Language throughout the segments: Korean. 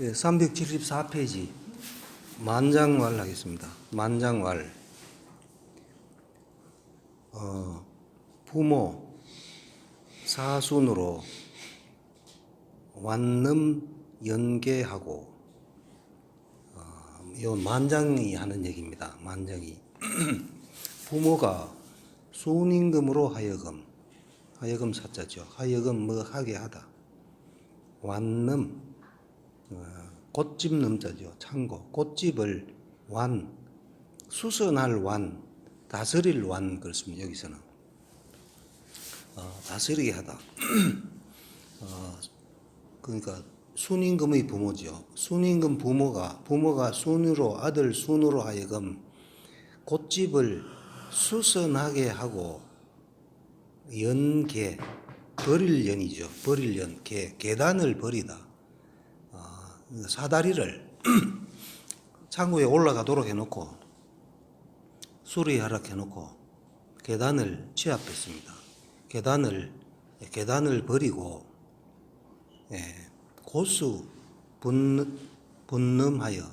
374페이지 만장왈 하겠습니다. 만장왈. 부모 사순으로 완름 연계하고, 요 만장이 하는 얘기입니다. 만장이 부모가 순임금으로 하여금 사자죠. 하여금 뭐 하게 하다. 완름, 꽃집 넘자죠. 창고, 꽃집을 수선할 다스릴 그렇습니다. 여기서는 다스리게 하다. 그러니까 순임금의 부모죠. 순임금 부모가 아들 순으로 하여금 꽃집을 수선하게 하고, 버릴 연이죠. 버릴 연, 계단을 버리다. 사다리를 창고에 올라가도록 해놓고, 수리하라 해놓고 계단을 취합했습니다. 계단을 버리고, 고수 분름하여,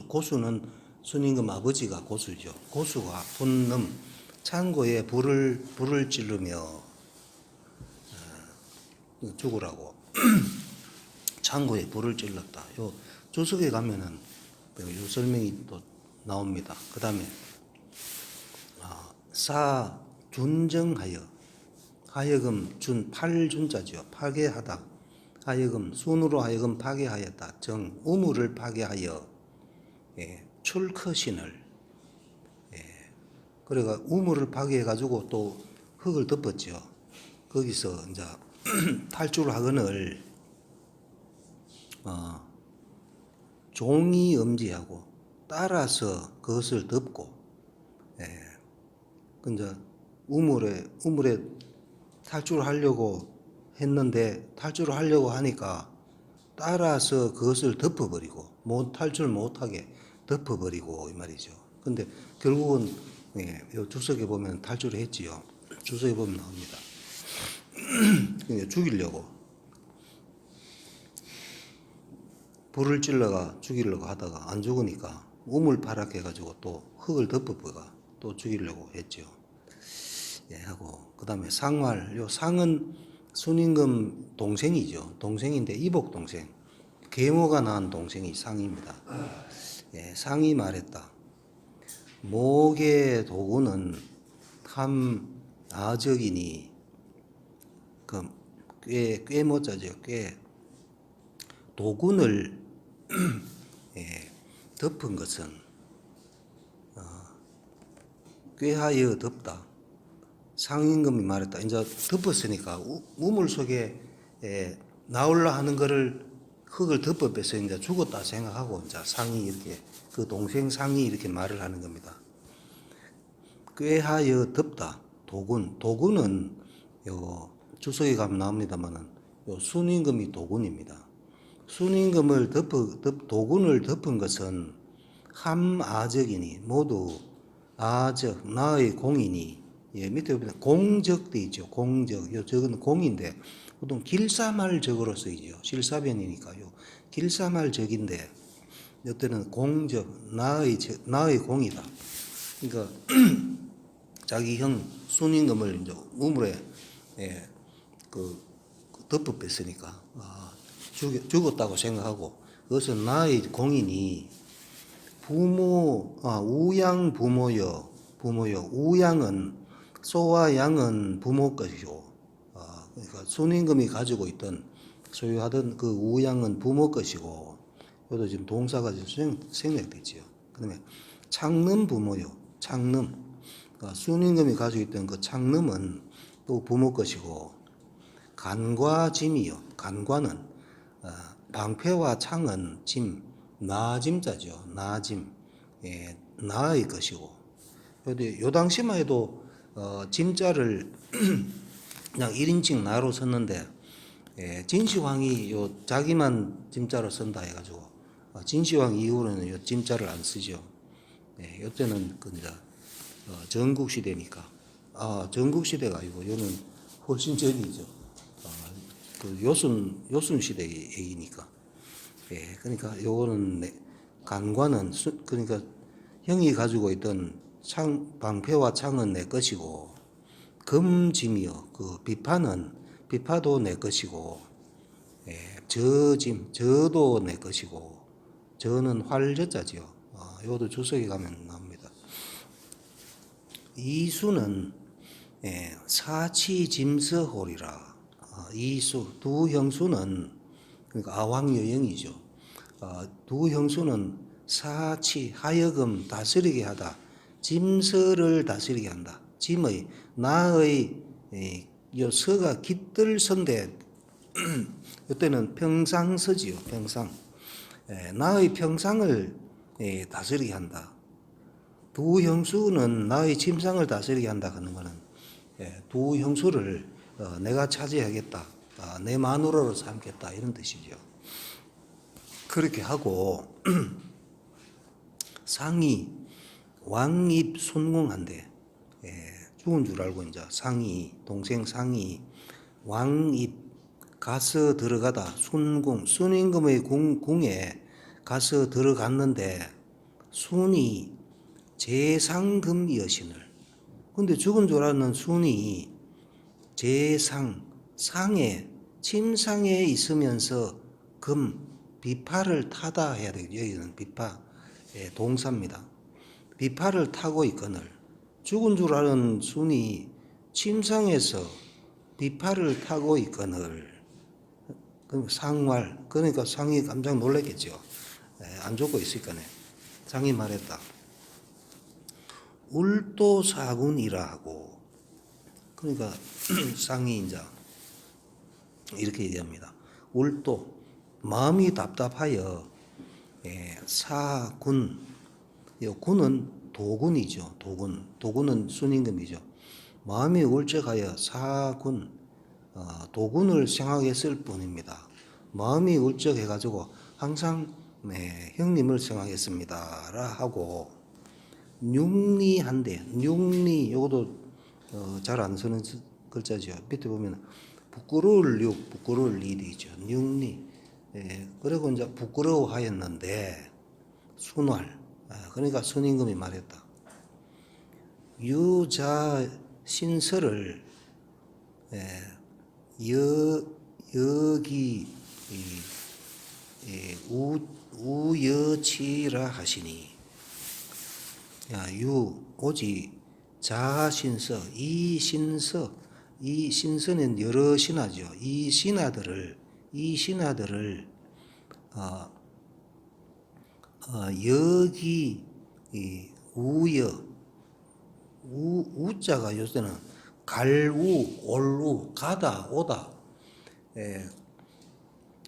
고수는 순임금 아버지가 고수죠. 고수가 분름, 창고에 불을 찌르며 죽으라고. 창고에 불을 찔렀다. 요 주석에 가면은 요 설명이 또 나옵니다. 그 다음에 사준정하여, 하여금 팔준자죠. 파괴하다. 하여금 순으로 하여금 파괴하였다. 우물을 파괴하여 출커신을, 그러니까 우물을 파괴해 가지고 또 흙을 덮었죠. 거기서 이제 탈출하거늘 종이 엄지하고 따라서 그것을 덮고, 이제 우물에 탈출하려고 했는데, 탈출을 하려고 하니까 따라서 그것을 덮어버리고, 탈출 못하게 덮어버리고 이 말이죠. 근데 결국은 요 주석에 보면 탈출을 했지요. 주석에 보면 나옵니다. 죽이려고 불을 찔러가 죽이려고 하다가 안 죽으니까 우물 파락해가지고 또 흙을 덮어버가 또 죽이려고 했죠. 하고, 그 다음에 상왈. 요 상은 순임금 동생이죠. 동생인데 이복 동생, 계모가 낳은 동생이 상입니다. 상이 말했다. 목의 도구는 탐 아적이니, 꽤 못자죠. 꽤 도군을 덮은 것은 꾀하여 덮다. 상임금이 말했다. 이제 덮었으니까 우물 속에 나올라 하는 거를 흙을 덮어 빼서 이제 죽었다 생각하고, 이제 상이 이렇게, 그 동생 상이 이렇게 말을 하는 겁니다. 꾀하여 덮다. 도군은 요 주석에 가면 나옵니다만은 요 순임금이 도군입니다. 순임금을 도군을 덮은 것은 함아적이니, 모두 아적, 나의 공이니, 밑에 보면 공적도 있죠. 공적. 저건 공인데 보통 길사말적으로 쓰이죠. 실사변이니까요. 길사말적인데 이때는 공적, 나의 공이다. 그러니까 자기 형 순임금을 이제 우물에 덮어 뺐으니까 죽었다고 생각하고, 그것은 나의 공이니, 우양 부모여. 우양은, 소와 양은 부모 것이고, 그러니까 순임금이 가지고 있던, 소유하던 그 우양은 부모 것이고, 이것도 지금 동사가 지금 생략됐지요. 그 다음에 창름 부모요. 그러니까 순임금이 가지고 있던 그 창름은 또 부모 것이고, 간과짐이요. 간과는 방패와 창은 나짐자죠. 나짐, 나의 것이고, 요 당시만 해도 짐자를 그냥 1인칭 나로 썼는데, 진시황이 자기만 짐자로 쓴다 해가지고, 진시황 이후로는 요 짐자를 안 쓰죠. 요때는 이제 전국 시대니까, 전국 시대가 아니고 요는 훨씬 전이죠. 그 요순 시대의 얘기니까. 예, 그러니까 요거는 간과는 그러니까 형이 가지고 있던 방패와 창은 내 것이고 금짐이요 그 비파도 내 것이고 예, 저도 내 것이고 저는 활저자지요. 요것도 주석에 가면 나옵니다. 이수는 사치짐서홀이라. 이수 두 형수는 그러니까 아왕여영이죠. 두 형수는 사치 하여금 다스리게 하다. 짐서를 다스리게 한다. 짐의 나의 요 서가 깃들선데 이때는 평상서지요. 평상. 나의 평상을 다스리게 한다. 두 형수는 나의 침상을 다스리게 한다 하는 것은 두 형수를 내가 차지하겠다. 내 마누라로 삼겠다 이런 뜻이죠. 그렇게 하고 상이 왕입 순궁한대. 죽은 줄 알고 이제 상이 동생 상이 왕입 가서 들어가다 순궁 순임금의 궁에 가서 들어갔는데 순이 제상금 여신을 근데 죽은 줄 아는 순이 상에 침상에 있으면서 비파를 타다 해야 되겠죠. 여기는 비파 동사입니다. 비파를 타고 있거늘 죽은 줄 아는 순이 침상에서 비파를 타고 있거늘 상왈 그러니까 상이 깜짝 놀랐겠죠. 안 죽고 있으니까네. 상이 말했다. 울도사군이라 하고 그러니까 상이 이제 이렇게 얘기합니다. 울도 마음이 답답하여 사군 군은 도군이죠. 도군은 순임금이죠. 마음이 울적하여 사군 도군을 생각했을 뿐입니다. 마음이 울적해가지고 항상 형님을 생각했습니다라 하고 융리한데 융리 이것도 잘 안 쓰는 글자죠. 밑에 보면 부끄러울 리이죠. 융리 그리고 이제 부끄러워하였는데 순활 그러니까 순임금이 말했다. 유자 신설을 여기 우여치라 하시니 오직 자신서 이 신서는 여러 신하죠. 이 신하들을 여기 우자가 요새는 갈우 올우 가다 오다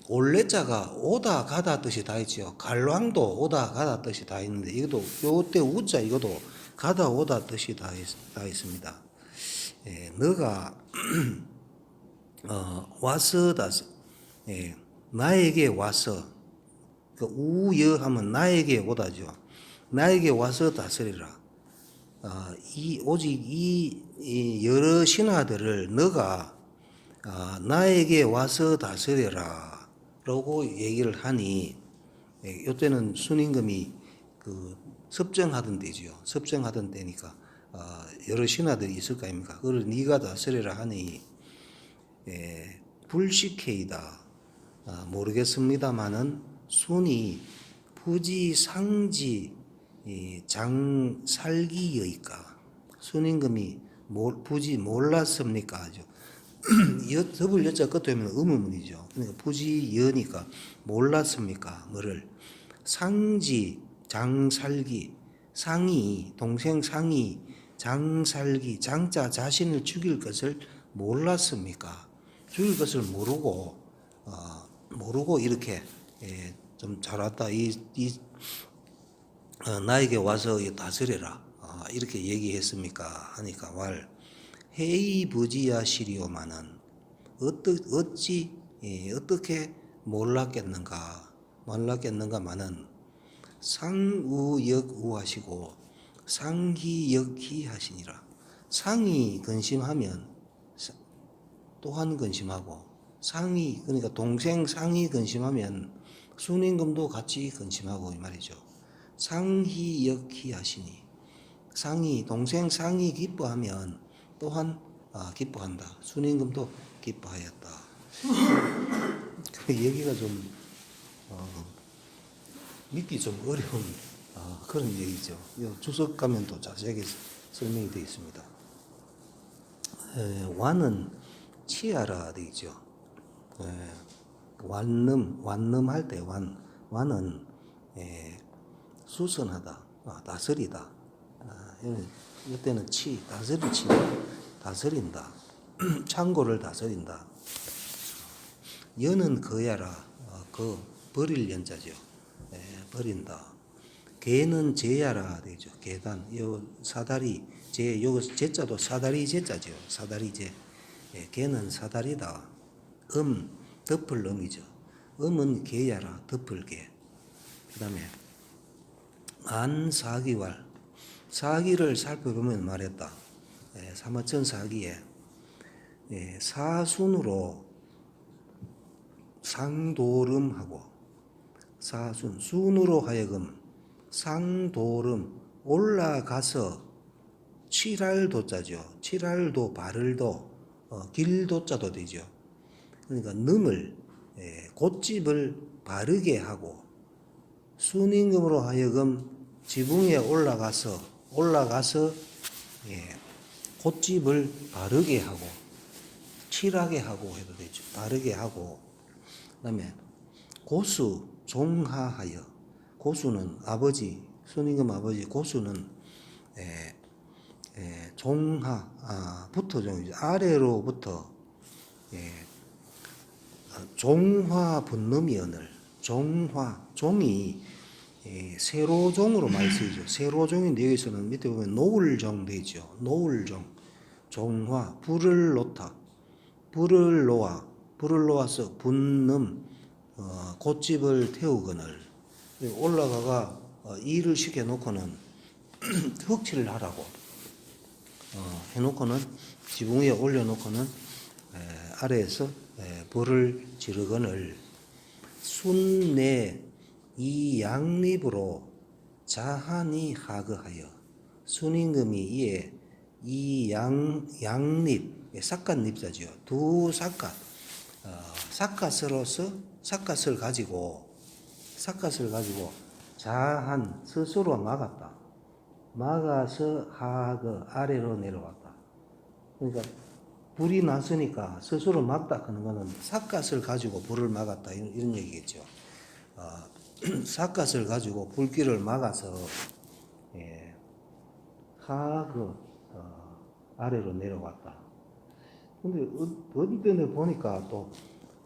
올레자가 오다 가다 뜻이 다 있죠. 갈왕도 오다 가다 뜻이 다 있는데 이것도 요때 우자 이것도 가다 오다 뜻이 다 있습니다. 너가 와서 나에게 와서 그 우여하면 나에게 오다죠. 나에게 와서 다스리라. 오직 이 여러 신하들을 너가 나에게 와서 다스려라 라고 얘기를 하니 이때는 순임금이 그 섭정하던 때죠. 섭정하던 때니까 여러 신하들이 있을 거 아닙니까? 그걸 네가 다스려라 하니 불식해이다. 모르겠습니다마는 순이 부지상지 장살기여이까 순임금이 부지 몰랐습니까? 하죠. 더블 여자 끝에 하면 의문문이죠. 그러니까 부지여니까 몰랐습니까? 뭐를 상지 장살기 상이 동생 상이 장살기 장자 자신을 죽일 것을 몰랐습니까? 죽일 것을 모르고 이렇게 좀 잘 왔다 나에게 와서 다스려라 이렇게 얘기했습니까? 하니까 회의 부지야 시리오마는 어떻게 몰랐겠는가마는 상우역우하시고 상기역희 하시니라. 상이 근심하면 또한 근심하고 상이 그러니까 동생 상이 근심하면 순임금도 같이 근심하고 이 말이죠. 상희 역히 하시니 상희 동생 상희 기뻐하면 또한 기뻐한다. 순임금도 기뻐하였다. 그 얘기가 좀 믿기 좀 어려운 그런 얘기죠. 주석 가면 또 자세하게 설명이 되어 있습니다. 완은 치하라 되어 있죠. 완름할 때 완은 수선하다, 다스리다. 이때는 다스린다. 창고를 다스린다. 연은 거야라, 버릴 연자죠. 버린다. 개는 제야라 되죠. 계단, 요 사다리, 요 제자도 사다리 제자죠. 사다리 제. 개는 사다리다. 덮을 음이죠. 음은 개야라, 덮을 개. 그 다음에 안사기왈. 사기를 살펴보면 말했다. 사마천 사기에 사순으로 상도름하고 순으로 하여금 상도름 올라가서 칠할도자죠. 칠할도 바를도 길도자도 되죠. 그러니까 능을 곶집을 바르게 하고 순임금으로 하여금 지붕에 올라가서 곶집을 바르게 하고 칠하게 하고 해도 되죠. 바르게 하고 그다음에 고수 종하하여 고수는 아버지 순임금 아버지 고수는 부터종이죠. 아래로부터 종화 분놈이언을 종이 세로종으로 많이 쓰이죠. 세로종인데 여기서는 밑에 보면 노을종 되죠. 노을종 종화 불을 놓다 불을 놓아서 분놈 곶집을 태우거늘 올라가가 일을 시켜놓고는 흙칠을 하라고 해놓고는 지붕 위에 올려놓고는 아래에서 불을 지르거늘 순내 이 양립으로 자한이 하거하여 순임금이 이에 이 양립 삿갓립자지요. 두 삿갓 삿갓을 가지고 자한 스스로 막아서 하거 아래로 내려왔다. 그러니까 불이 났으니까 스스로 막다 하는 거는 삿갓을 가지고 불을 막았다 이런 얘기겠죠. 삿갓을 가지고 불길을 막아서 하거 아래로 내려왔다. 근데 어디 때문에 보니까 또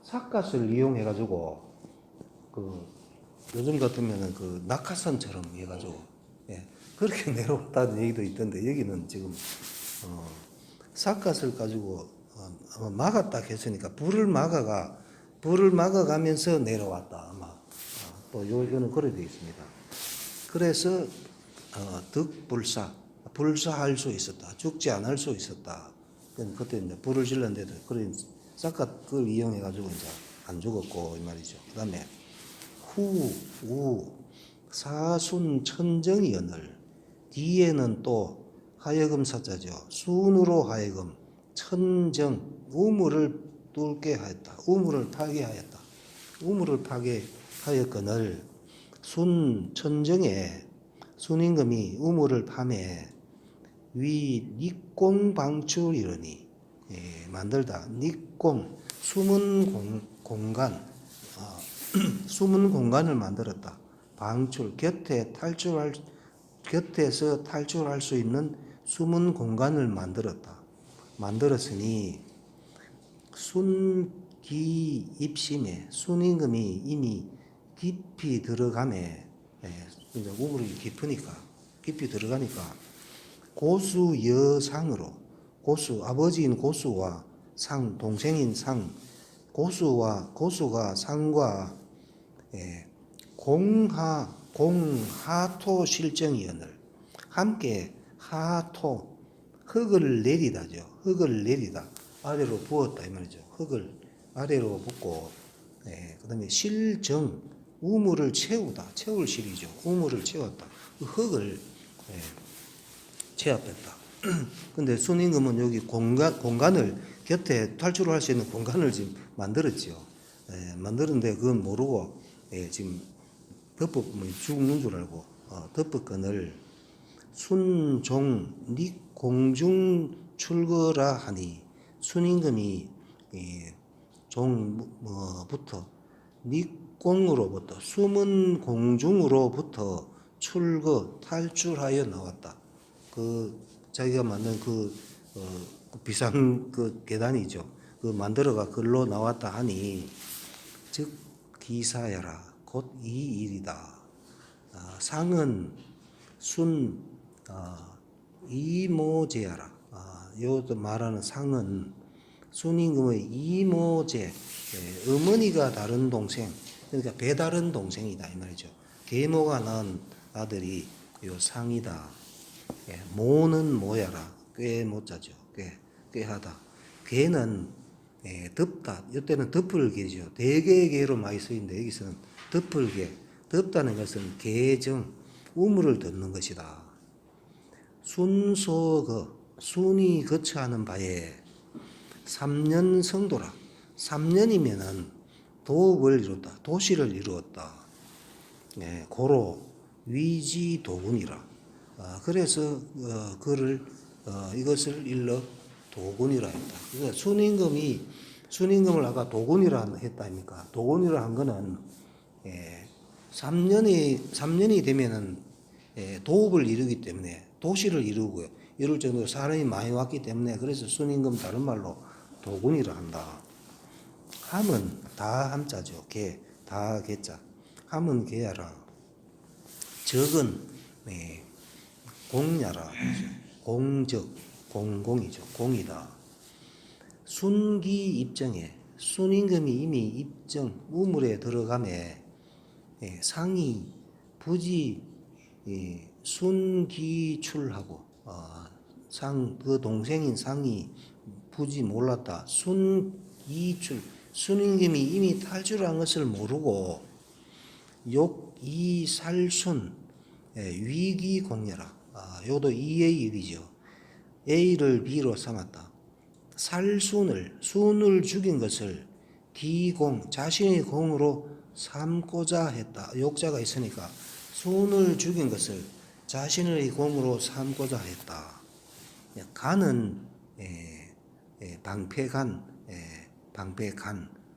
삿갓을 이용해 가지고 요즘 같으면은 낙하산처럼 해가지고 그렇게 내려왔다는 얘기도 있던데 여기는 지금 삿갓을 가지고 막았다 했으니까 불을 막아가면서 내려왔다 아마 또 요거는 그래 되어 있습니다. 그래서 불사할 수 있었다. 죽지 않을 수 있었다. 그때 이제 불을 질렀는데도 그런 삿갓 그걸 이용해 가지고 이제 안 죽었고 이 말이죠. 그다음에 사순 천정이언을 뒤에는 또 하여금 사자죠. 순으로 하여금 천정 우물을 뚫게 하였다. 우물을 파게 하였다. 우물을 파게 하였거늘 순 천정에 순임금이 우물을 파매 위 닉공 방출이러니 만들다. 닉공 숨은 공간 숨은 공간을 만들었다. 방출 곁에서 탈출할 수 있는 숨은 공간을 만들었으니 순기 입심에 순임금이 이미 깊이 들어가매 이제 우물이 깊이 들어가니까 고수 여상으로 아버지인 고수와 동생인 고수가 상과 공하토 실정이언을 함께 흙을 내리다 아래로 부었다 이 말이죠. 흙을 아래로 붓고 그다음에 실정 우물을 채울 실이죠. 우물을 채웠다. 그 흙을 채압했다. 근데 순임금은 여기 공간을 곁에 탈출할 수 있는 공간을 지금 만들었지요. 만들었는데 그건 모르고 지금 덮어보면 죽는 줄 알고 덮어건을 순종 닉 공중 출거라 하니 순임금이 종부터 닉공으로부터 숨은 공중으로부터 탈출하여 나왔다. 그 자기가 만든 그 비상 그 계단이죠. 그 만들어가 글로 나왔다 하니 즉 기사야라 곧 이 일이다. 상은 순 이모제야라. 여기서 말하는 상은 순임금의 이모제, 어머니가 다른 동생, 그러니까 배다른 동생이다 이 말이죠. 계모가 낳은 아들이 요 상이다. 모는 뭐야라. 꽤 못자죠. 꾀하다. 개는 덮다. 이때는 덮을개죠. 대개의 개로 많이 쓰이는데 여기서는 덮을개. 덮다는 것은 개정, 우물을 덮는 것이다. 순이 거처하는 바에 3년 성도라. 3년이면은 도읍을 이뤘다. 도시를 이루었다. 고로 위지도군이라. 그래서 이것을 일러 도군이라 했다. 그러니까 순임금을 아까 도군이라 했다 아닙니까? 도군이라 한 거는 3년이 되면은 도읍을 이루기 때문에 도시를 이루고요. 이룰 정도로 사람이 많이 왔기 때문에 그래서 순임금 다른 말로 도군이라 한다. 함은 다 함자죠. 다 개자. 함은 개야라. 적은 공야라. 공적, 공공이죠. 공이다. 순기 입정에 순임금이 이미 입정 우물에 들어가매 상이 부지 순기출하고 그 동생인 상이 부지 몰랐다. 순이출 순임금이 이미 탈출한 것을 모르고 욕이살순 위기공여라. 요도 이의 일이죠. A를 B로 삼았다. 순을 죽인 것을 기공 자신의 공으로 삼고자 했다. 욕자가 있으니까 순을 죽인 것을 자신의 공으로 삼고자 했다. 간은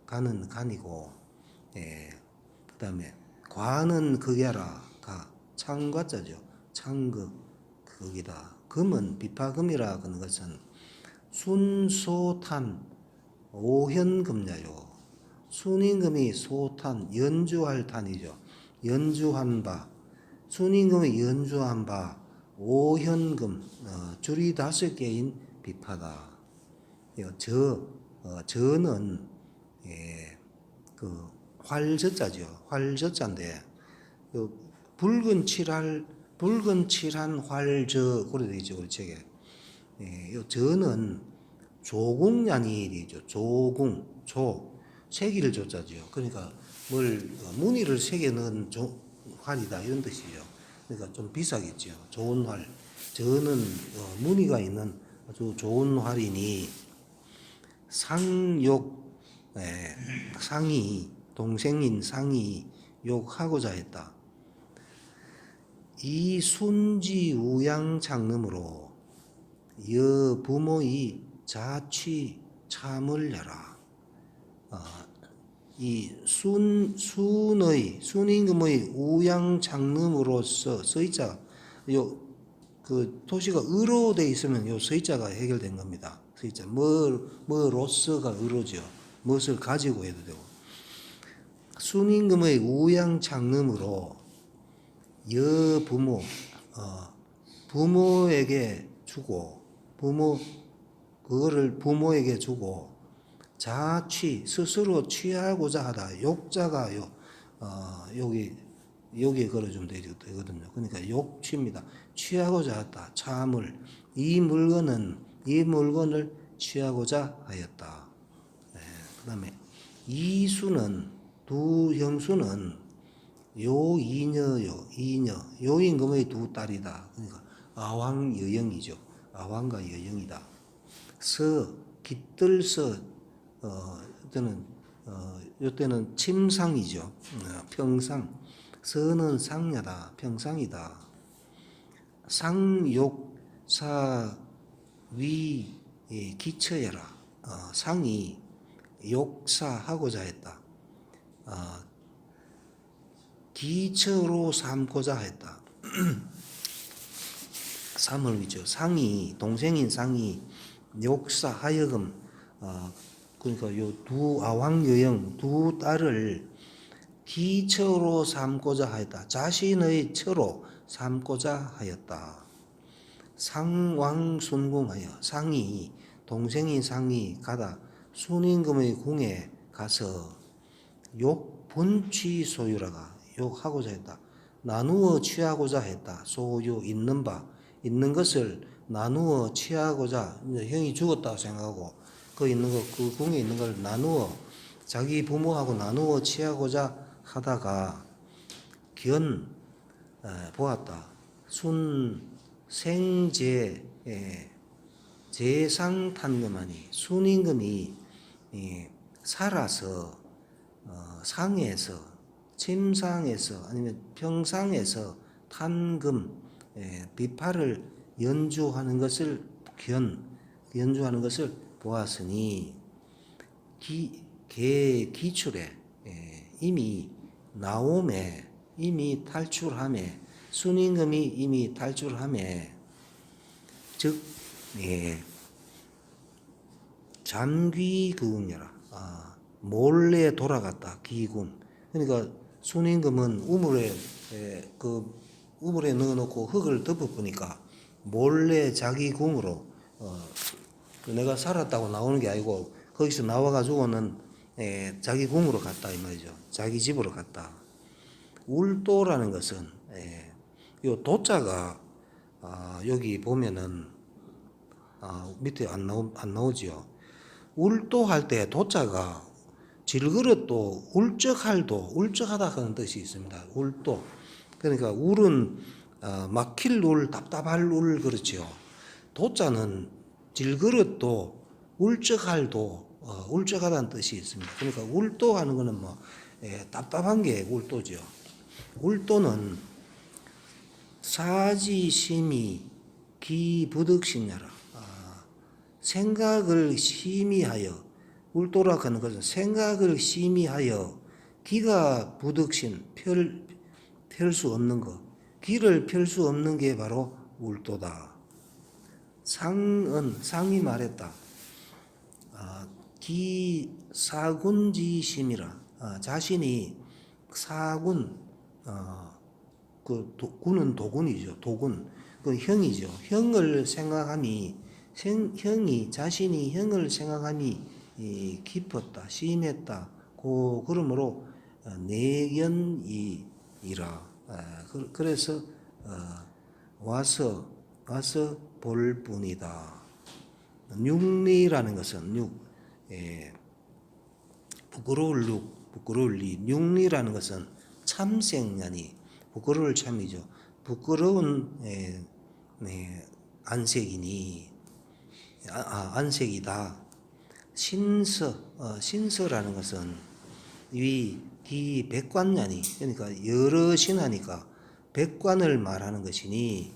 간은 간이고 그다음에 과는 극야라. 창과자죠. 창극 극이다. 금은 비파금이라 하는 것은 순소탄 오현금야요. 순임금이 소탄 연주할 탄이죠. 연주한 바 순임금이 연주한 바 오현금 줄이 5개인 비파다. 저는 그 활저자죠. 활저자인데 붉은 칠한 활저 그래 되죠. 우리 책에. 저는 조궁야니이죠. 새기를 조자죠. 그러니까 무늬를 새겨 넣은 활이다 이런 뜻이죠. 그러니까 좀 비싸겠죠. 좋은 활. 저는 무늬가 있는 아주 좋은 활이니 상이 동생인 상이 욕하고자 했다. 이 순지우양 장름으로 여 부모의 자취 참을려라. 이 순임금의 우양 장름으로서 서의자 그 토시가 의로 돼 있으면 요 서의자가 해결된 겁니다. 서의자 뭐로서가 의로죠. 무엇을 가지고 해도 되고 순임금의 우양 장름으로 여 부모 부모에게 주고 그거를 부모에게 주고 자취 스스로 취하고자 하다. 욕자가요. 여기에 걸어주면 되거든요. 그러니까 욕취입니다. 취하고자 했다. 참을 이 물건을 취하고자 하였다. 그다음에 두 형수는 요이녀요. 이녀. 요임금의 두 딸이다. 그러니까 아왕 여영이죠. 아왕과 여영이다. 서 깃들서 이때는 이때는 침상이죠. 평상. 서는 상야다. 평상이다. 상욕사 위 기처여라. 상이 욕사하고자 했다. 기처로 삼고자 했다. 삼을 위죠. 상이 동생인 상이 욕사 하여금 그러니까 요 두 아왕여영 두 딸을 기처로 삼고자 하였다. 자신의 처로 삼고자 하였다. 상왕순궁하여 상이 동생인 상이 가다 순임금의 궁에 가서 욕 분취 소유라가 욕하고자 했다. 나누어 취하고자 했다. 소유 있는 바 있는 것을 나누어 취하고자 형이 죽었다고 생각하고 그 있는 거 그 궁에 있는 걸 나누어 자기 부모하고 나누어 취하고자 하다가 견 보았다. 순 생제 제상탄금하니 순임금이 살아서 상에서 침상에서 아니면 평상에서 탄금 비파를 연주하는 것을 연주하는 것을 보았으니 기출에 이미 나옴에 이미 탈출함에 순임금이 이미 탈출함에 즉 잠귀궁이라 몰래 돌아갔다. 기궁. 그러니까 순임금은 우물에 우물에 넣어놓고 흙을 덮어보니까 몰래 자기 궁으로 내가 살았다고 나오는 게 아니고 거기서 나와가지고는 자기 궁으로 갔다 이 말이죠. 자기 집으로 갔다. 울도라는 것은 요 도자가 여기 보면은 밑에 안 나오지요. 울도 할 때 도자가 질그릇도 울적할도 울적하다 하는 뜻이 있습니다. 울도. 그러니까 울은 막힐 울, 답답할 울 그렇지요. 도자는 질그릇도 울적할도 울적하다는 뜻이 있습니다. 그러니까 울도 하는 거는 뭐 답답한 게 울도죠. 울도는 사지심이 기부득심야라. 생각을 심히하여 울도라 하는 것은 생각을 심히하여 기가 부득신 펼 수 없는 것 기를 펼 수 없는 게 바로 울도다. 상이 말했다. 기사군지심이라. 자신이 사군 군은 도군이죠. 도군 그 형이죠. 형을 생각함이 형이 자신이 형을 생각함이 깊었다, 심했다. 그러므로 내견이라. 그래서 와서 볼 뿐이다. 육리라는 것은 부끄러울 리. 육리라는 것은 참생냐니 부끄러울 참이죠. 부끄러운 안색이니 안색이다. 신서라는 것은 기 백관냐니 그러니까 여러 신하니까 백관을 말하는 것이니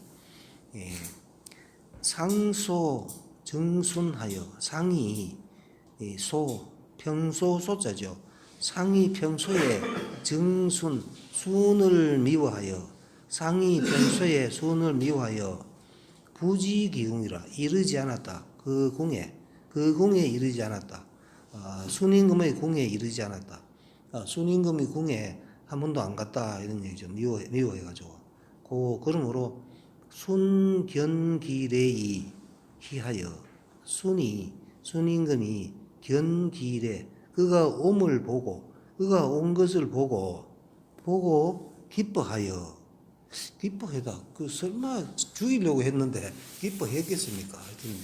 상소 정순하여 상이 평소 소자죠. 상이 평소에 순을 미워하여 상이 평소에 순을 미워하여 부지기궁이라 이르지 않았다. 그 궁에 이르지 않았다. 순임금의 궁에 이르지 않았다. 순임금의 궁에 한 번도 안 갔다 이런 얘기죠. 미워해가지고. 그러므로 순견기래이 희하여 순임금이 견기래 그가 옴을 보고 그가 온 것을 보고 기뻐하다. 설마 죽이려고 했는데 기뻐했겠습니까? 하여튼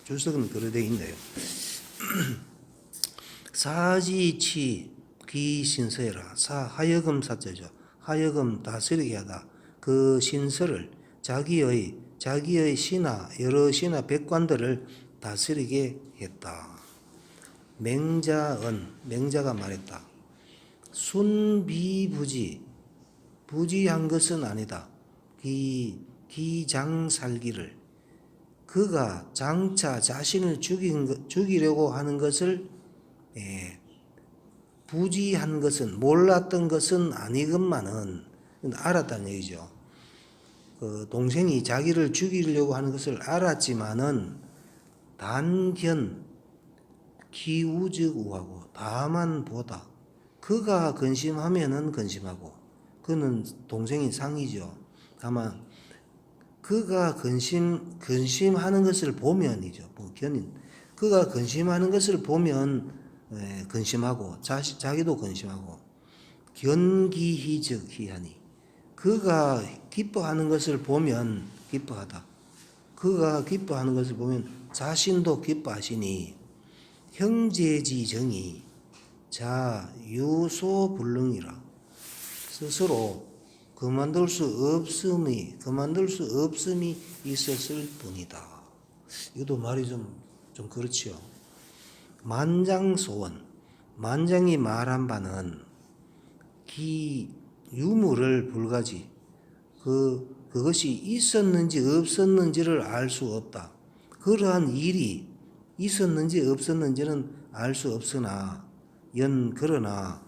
줄석은 그래 돼 있네요. 사지치 기신서해라. 하여금 사자죠. 하여금 다스리게 하다. 그 신설을 자기의 신하 여러 신하 백관들을 다스리게 했다. 맹자가 말했다. 순비부지 부지한 것은 아니다. 기장살기를 그가 장차 자신을 죽이려고 하는 것을 부지한 것은 몰랐던 것은 아니건만은 알았다는 얘기죠. 그 동생이 자기를 죽이려고 하는 것을 알았지만은 단견 기우즉우하고 다만 보다 그가 근심하면은 근심하고 그는 동생이 상이죠. 다만 그가 근심하는 것을 보면이죠. 견인. 그가 근심하는 것을 보면 근심하고 자기도 근심하고 견기희즉희하니 그가 기뻐하는 것을 보면 기뻐하다. 그가 기뻐하는 것을 보면 자신도 기뻐하시니 형제지정이 자유소불능이라 스스로 그만둘 수 없음이 있었을 뿐이다. 이것도 말이 좀 그렇지요. 만장소원, 만장이 말한 바는 유무를 불가지. 그것이 있었는지 없었는지를 알 수 없다. 그러한 일이 있었는지 없었는지는 알 수 없으나 그러나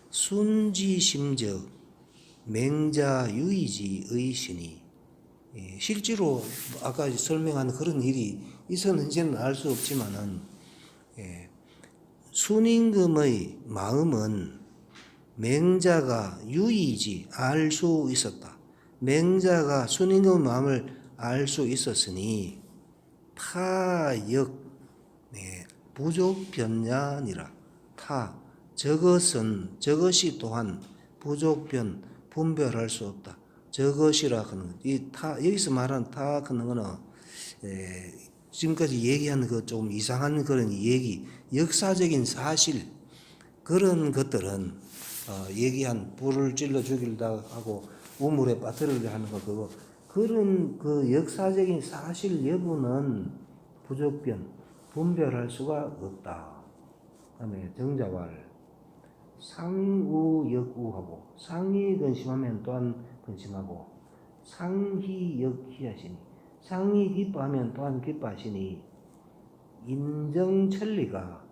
순지심적 맹자유의지의 신이 실제로 아까 설명한 그런 일이 있었는지는 알 수 없지만은 순임금의 마음은 맹자가 유의지 알 수 있었다. 맹자가 순임금의 마음을 알 수 있었으니 타역 부족변냐니라. 저것이 또한 부족변 분별할 수 없다. 저것이라 하는 여기서 말하는 타 하는 거는 지금까지 얘기한 그 좀 이상한 그런 얘기, 역사적인 사실 그런 것들은 얘기한 불을 찔러 죽일다 하고 우물에 빠뜨리려 하는 거 그런 그 역사적인 사실 여부는 부족변 분별할 수가 없다. 그다음에 정자왈 상우역우하고 상이 근심하면 또한 근심하고 상희역희하시니 상이 기뻐하면 또한 기뻐하시니 인정천리가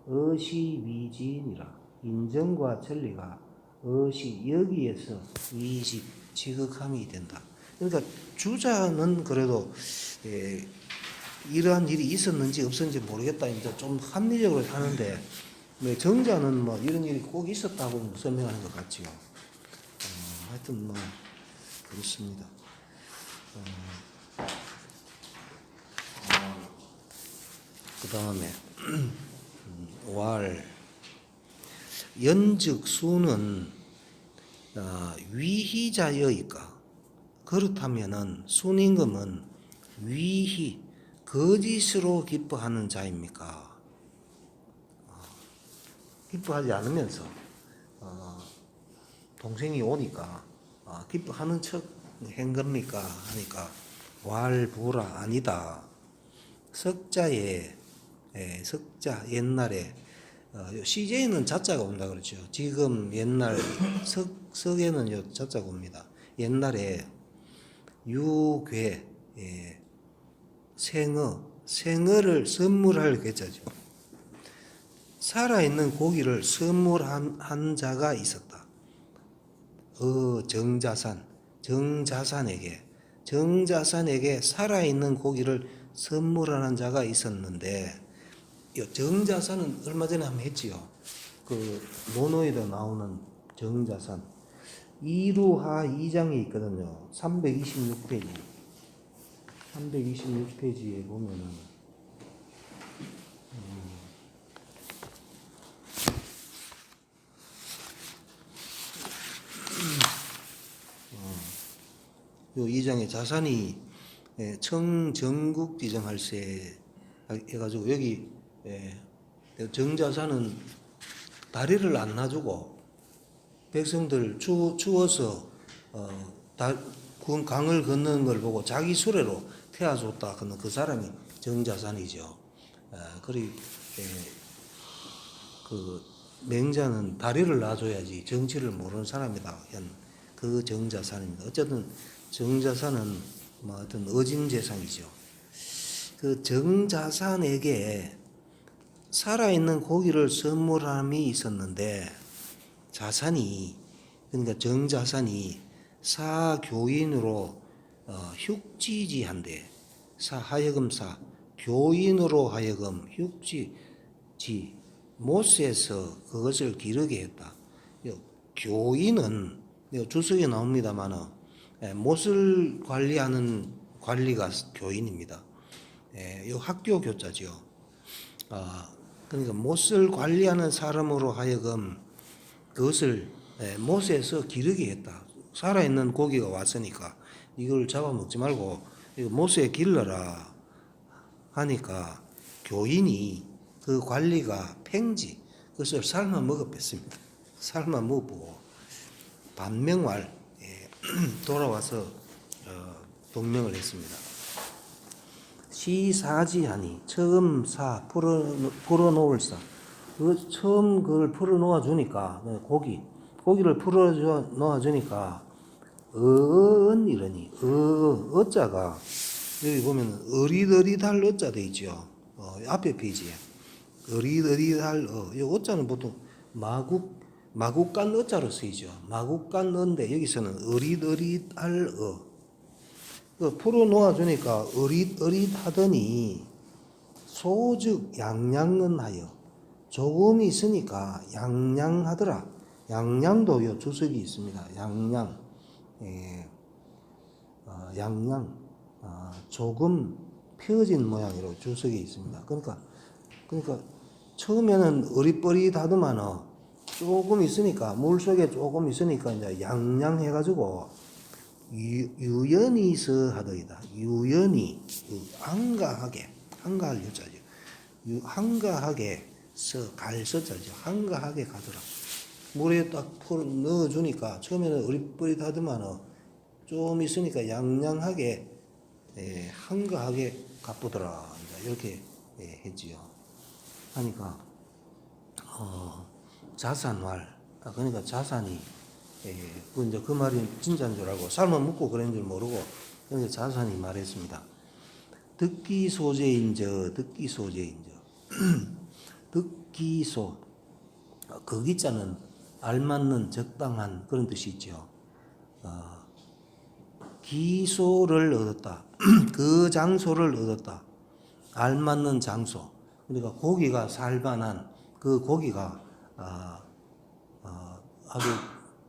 어시위지니라. 인정과 천리가 여기에서 지극함이 된다. 그러니까 주자는 그래도 이러한 일이 있었는지 없었는지 모르겠다. 이제 좀 합리적으로 하는데 정자는 뭐 이런 일이 꼭 있었다고 설명하는 것 같지요. 하여튼 뭐 그렇습니다. 그 다음에 연즉수는 위희자여이까. 그렇다면은 순임금은 거짓으로 기뻐하는 자입니까? 기뻐하지 않으면서 동생이 오니까 기뻐하는 척 한 겁니까? 하니까 부라 아니다. 석자 옛날에 CJ는 자자가 온다 그러죠. 지금 옛날 석에는 자자가 옵니다. 옛날에 유괴 생어를 선물할 괴자죠. 살아있는 고기를 선물한 자가 있었다. 정자산에게 살아있는 고기를 선물하는 자가 있었는데, 정자산은 얼마 전에 한번 했지요. 그 논어에도 나오는 정자산 이루하 2장에 있거든요. 326페이지에 보면은 요 2장에 자산이 청정국 지정할세 해가지고 여기 정자산은 다리를 안 놔주고 백성들 추워서 강을 건너는 걸 보고 자기 수레로 태워줬다 하는 그 사람이 정자산이죠. 그리 그 맹자는 다리를 놔줘야지 정치를 모르는 사람이다 한 그 정자산입니다. 어쨌든 정자산은 뭐 어떤 어진재상이죠. 그 정자산에게 살아있는 고기를 선물함이 있었는데 자산이 그러니까 정자산이 사교인으로 흉지지한데 하여금 교인으로 하여금 흉지지 못에서 그것을 기르게 했다. 교인은 주석에 나옵니다만 못을 관리하는 관리가 교인입니다. 이 학교 교자죠. 그러니까 못을 관리하는 사람으로 하여금 그것을 못에서 기르게 했다. 살아있는 고기가 왔으니까 이걸 잡아먹지 말고 못에 길러라 하니까 교인이 그 관리가 팽지 그것을 삶아 먹어뺐습니다. 삶아 먹고 반명활 돌아와서 동명을 했습니다. 시사지하니 처음 풀어놓을 사. 그 처음 그걸 풀어놓아 주니까 고기를 풀어놓아 주니까 이러니 어자가 여기 보면 어리더리달 어자 돼 있죠. 앞에 페이지에 어리더리달 이 어자는 보통 마국간 어자로 쓰이죠. 마국간 어인데 여기서는 어리더리달 풀어 놓아 주니까 어릿어릿하더니 소즉 양양은하여 조금 있으니까 양양하더라. 양양도 요 주석이 있습니다. 양양 양양 조금 펴진 모양으로 주석이 있습니다. 그러니까 처음에는 어릿버릿하더만 조금 있으니까 물속에 조금 있으니까 이제 양양해가지고 유연히서 하더이다. 유연히 한가하게 한가할 유자죠. 한가하게 갈서자죠. 한가하게 가더라. 물에 딱 넣어주니까 처음에는 어릿버릿하더만 좀 있으니까 양양하게 한가하게 가쁘더라. 이렇게 했지요. 하니까 자산활 그러니까 자산이 그 말이 진짜인 줄 알고 삶아 먹고 그런 줄 모르고 그러니까 자산이 말했습니다. 득기소재인저 득기소 그 기자는 알맞는 적당한 그런 뜻이 있죠. 기소를 얻었다. 그 장소를 얻었다. 알맞는 장소. 그러니까 고기가 살만한 그 고기가 아주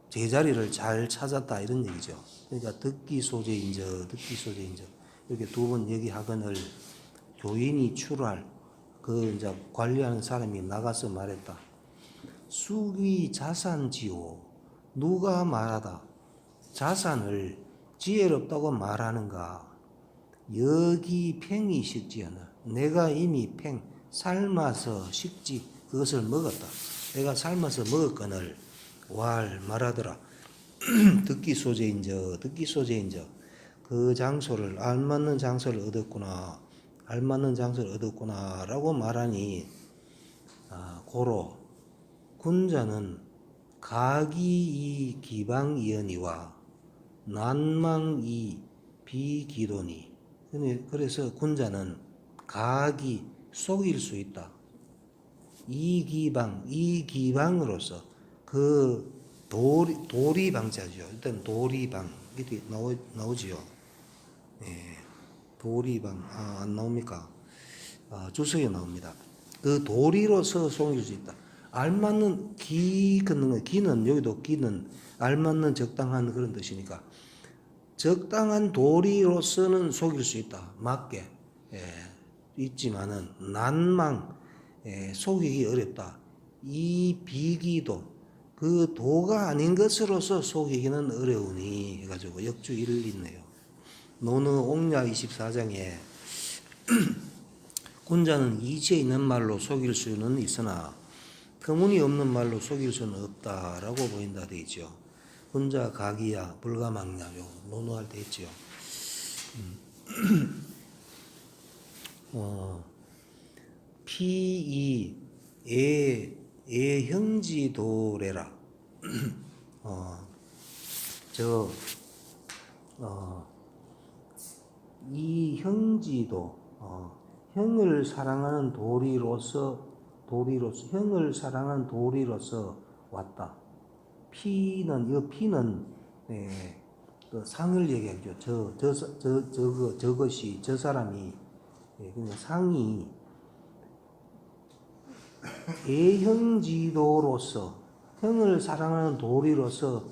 제자리를 잘 찾았다 이런 얘기죠. 그러니까 득기소재인저 이렇게 두 번 얘기하거늘 교인이 출할 그 이제 관리하는 사람이 나가서 말했다. 수기 자산지오 누가 말하다 자산을 지혜롭다고 말하는가 여기 팽이 식지어나 내가 이미 삶아서 식지 그것을 먹었다. 내가 삶아서 먹었거늘 왈 말하더라. 득기소재인저 그 장소를 알맞는 장소를 얻었구나 라고 말하니 고로 군자는 가기이 기방이언이와 난망이 비기도니 그래서 군자는 가기 속일 수 있다. 이 기방으로서 그 도리방자죠. 일단 도리방 이렇게 나오지요. 도리방 안 나옵니까? 주석에 나옵니다. 그 도리로서 속일 수 있다. 알맞는 기는 여기도 기는 알맞는 적당한 그런 뜻이니까 적당한 도리로서는 속일 수 있다. 맞게 있지만은 난망 속이기 어렵다. 이 비기도 그 도가 아닌 것으로서 속이기는 어려우니 해가지고 역주 1을 있네요. 노느 옥야 24장에 군자는 이치에 있는 말로 속일 수는 있으나 터무니없는 말로 속일 수는 없다라고 보인다 돼 있죠. 혼자 가기야 불가망냐요 논어할 때 있죠. 피이 애형지도래라. 이 형지도 형을 사랑하는 도리로서 형을 사랑하는 도리로서 왔다. 피는 이 피는 그 상을 얘기하죠. 저것이 저 사람이 그냥 상이 애형지도로서 형을 사랑하는 도리로서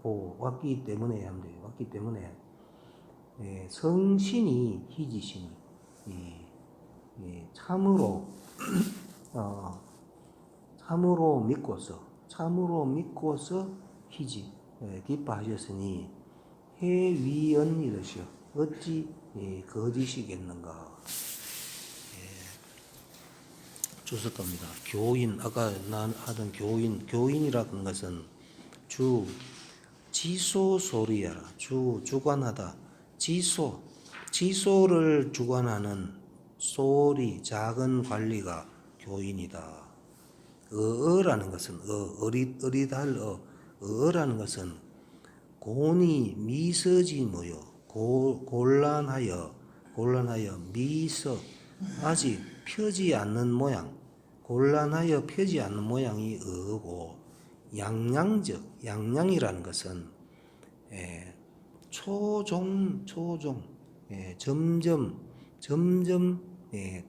왔기 때문에 하면 돼요. 왔기 때문에 성신이 희지신이 참으로 참으로 믿고서 희지 기뻐하셨으니 해위언 이러시오. 어찌 거짓이겠는가. 주석합니다. 교인, 아까 난 하던 교인이라는 것은 지소 소리야라. 주관하다. 지소를 주관하는 소리, 작은 관리가 교인이다. 어라는 것은 어리달 어라는 것은 곤이 미서지 뭐요. 곤란하여 미서 아직 펴지 않는 모양. 곤란하여 펴지 않는 모양이 어고 양양이라는 것은 초종 점점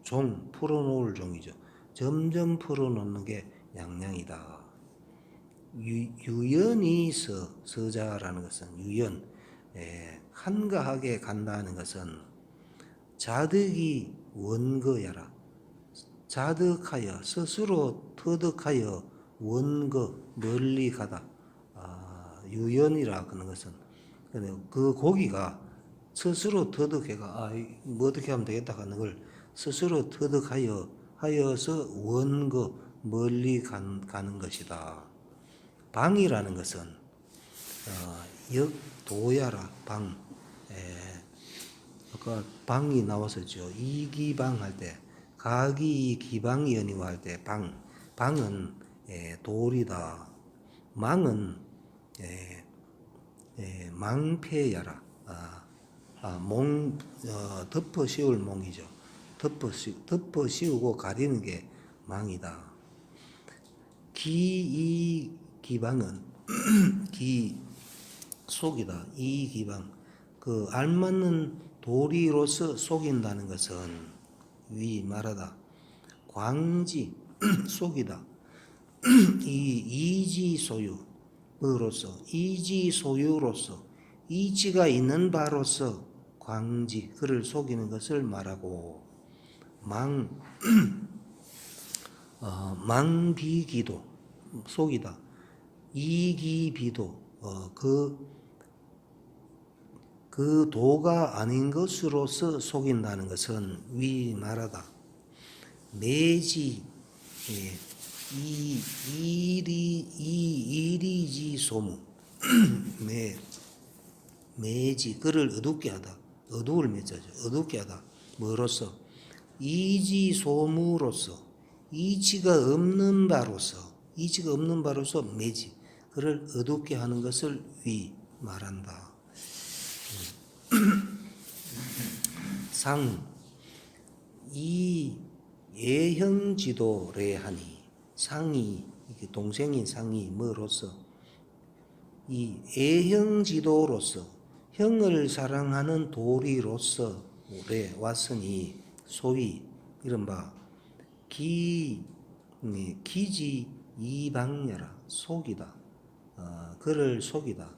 종 풀어놓을 종이죠. 점점 풀어놓는 게 양양이다. 유연이 서자라는 것은 유연 한가하게 간다는 것은 자득이 원거야라. 자득하여 스스로 터득하여 원거 멀리 가다. 유연이라 하는 것은 그 고기가 스스로 터득해가 뭐 어떻게 하면 되겠다 하는 걸 스스로 터득하여서 원거 멀리 가는 것이다. 방이라는 것은 역도야라. 방 아까 방이 나왔었죠. 이기방 할 때 가기 기방이 연이와 할 때 방은 돌이다. 망은 망패야라. 덮어 씌울 몽이죠. 덮어 씌우고 가리는 게 망이다. 기방은 속이다. 기방 그 알맞는 도리로서 속인다는 것은 말하다. 광지 속이다. 이지소유로서 이지가 있는 바로서 광지 그를 속이는 것을 말하고 망비기도 속이다. 이기비도 그 도가 아닌 것으로서 속인다는 것은 말하다. 매지 이리지 소무 매지 그를 어둡게 하다. 어두울 매자죠. 어둡게 하다. 뭐로서? 이지 소무로서 이치가 없는 바로서 매지 그를 어둡게 하는 것을 말한다. 이 애형지도래 하니 상이 동생인 상이 뭐로서 이 애형지도로서 형을 사랑하는 도리로서 왔으니 소위 이른바 기지 이방야라. 속이다. 그를 속이다.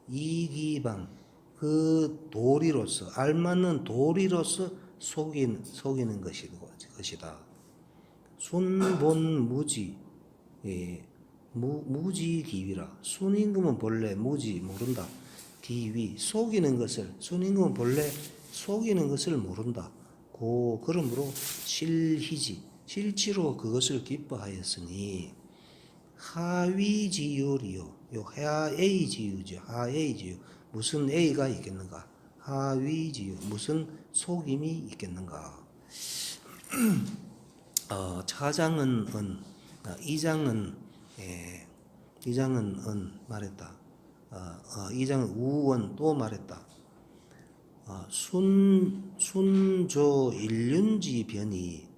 이기방 그 도리로서 알맞는 도리로서 속이는 것이다. 순본무지 무지기위라. 순임금은 본래 무지 모른다. 기위 속이는 것을 순임금은 본래 속이는 것을 모른다. 그러므로 실희지 실제로 그것을 기뻐하였으니 하위지율이요. 요 하A지유죠. 하A지유. 무슨 A가 있겠는가? 하위지유. 무슨 속임이 있겠는가? 차장은 은, 이장은 이장은 은 말했다. 이장은 우원 또 말했다. 순조 일륜지 변이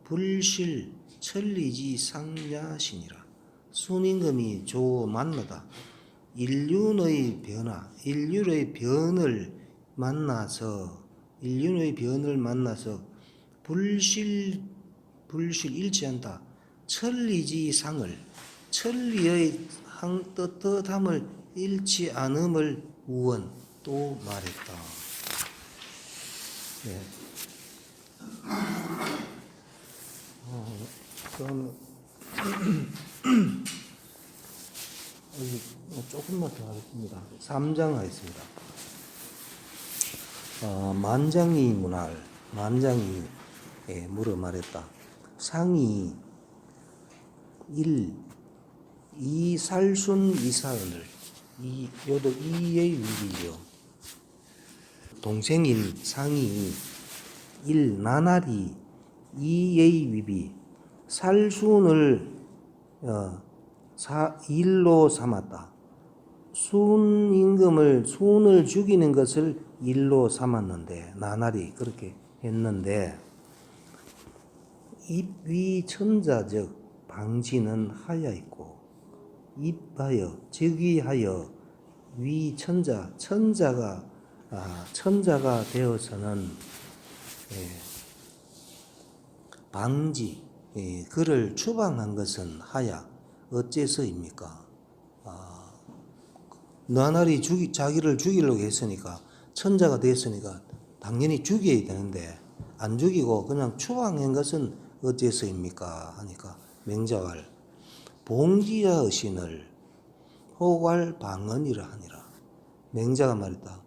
불실 천리지 상야신이라. 순임금이 조 만나다. 인륜의 변화, 인륜의 변을 만나서 불실 일치한다. 천리지 상을, 천리의 떳떳함을 일치 않음을 우원 또 말했다. 네. 그럼 조금만 더 하겠습니다. 3장 하겠습니다. 만장이 문할, 만장이 물어 말했다. 상이 1, 이살순 이사은을, 요도 이의 위기요. 동생인 상이 1, 나날이 이의 위비, 살순을 일로 삼았다. 순을 죽이는 것을 일로 삼았는데, 나날이 그렇게 했는데, 입위 천자적 방지는 하여 있고, 입하여 즉위하여 위 천자가 되어서는 방지, 그를 추방한 것은 하야 어째서입니까? 나날이 자기를 죽이려고 했으니까, 천자가 됐으니까 당연히 죽여야 되는데 안 죽이고 그냥 추방한 것은 어째서입니까? 하니까 맹자왈 봉지야 의신을 호괄 방언이라 하니라. 맹자가 말했다.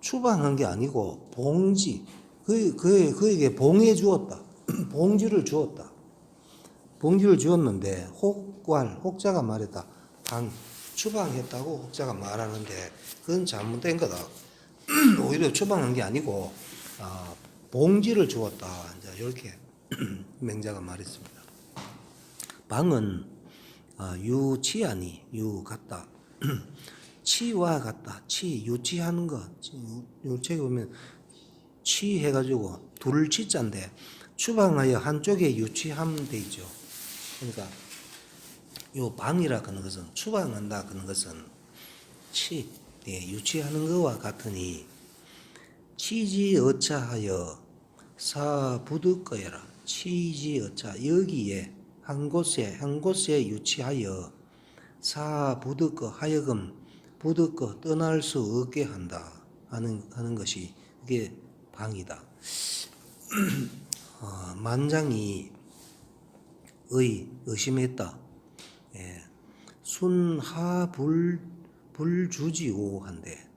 추방한 게 아니고 봉지, 그에게 봉해 주었다. 봉지를 주었다. 봉지를 주었는데 혹자가 말했다. 추방했다고 혹자가 말하는데 그건 잘못된 거다. 오히려 추방한 게 아니고 봉지를 주었다. 이제 이렇게 맹자가 말했습니다. 방은 유치하니 유 같다. 치와 같다. 유치하는 것. 책에 보면 치해가지고 둘 치자인데 추방하여 한쪽에 유치함 돼 있죠. 그러니까 요 방이라 하는 것은 추방한다 하는 것은 유치하는 것과 같으니 치지어차하여 사부득거여라. 치지어차 여기에 한 곳에 유치하여 사부득거 하여금 부득거 떠날 수 없게 한다 하는 것이 그게 방이다. 만장이 의심했다. 순하불주지오한데,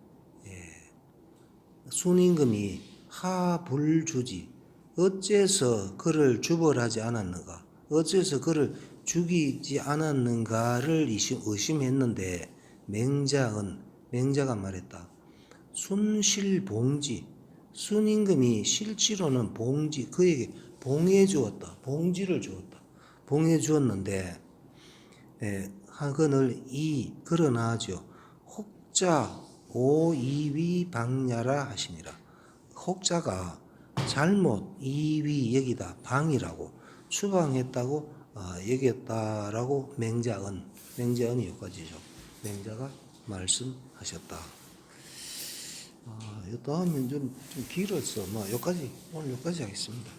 순임금이 하불주지, 어째서 그를 주벌하지 않았는가, 어째서 그를 죽이지 않았는가를 의심했는데 맹자가 말했다. 순실봉지, 순임금이 실제로는 봉지, 그에게 봉해 주었다. 봉지를 주었다. 봉해 주었는데 하건을 그러나죠. 혹자 오이위 방야라 하시니라. 혹자가 잘못 이위 여기다 방이라고 추방했다고 여겼다라고 맹자언이 여기까지죠. 맹자가 말씀하셨다. 이 다음은 좀 길었어. 오늘 여기까지 하겠습니다.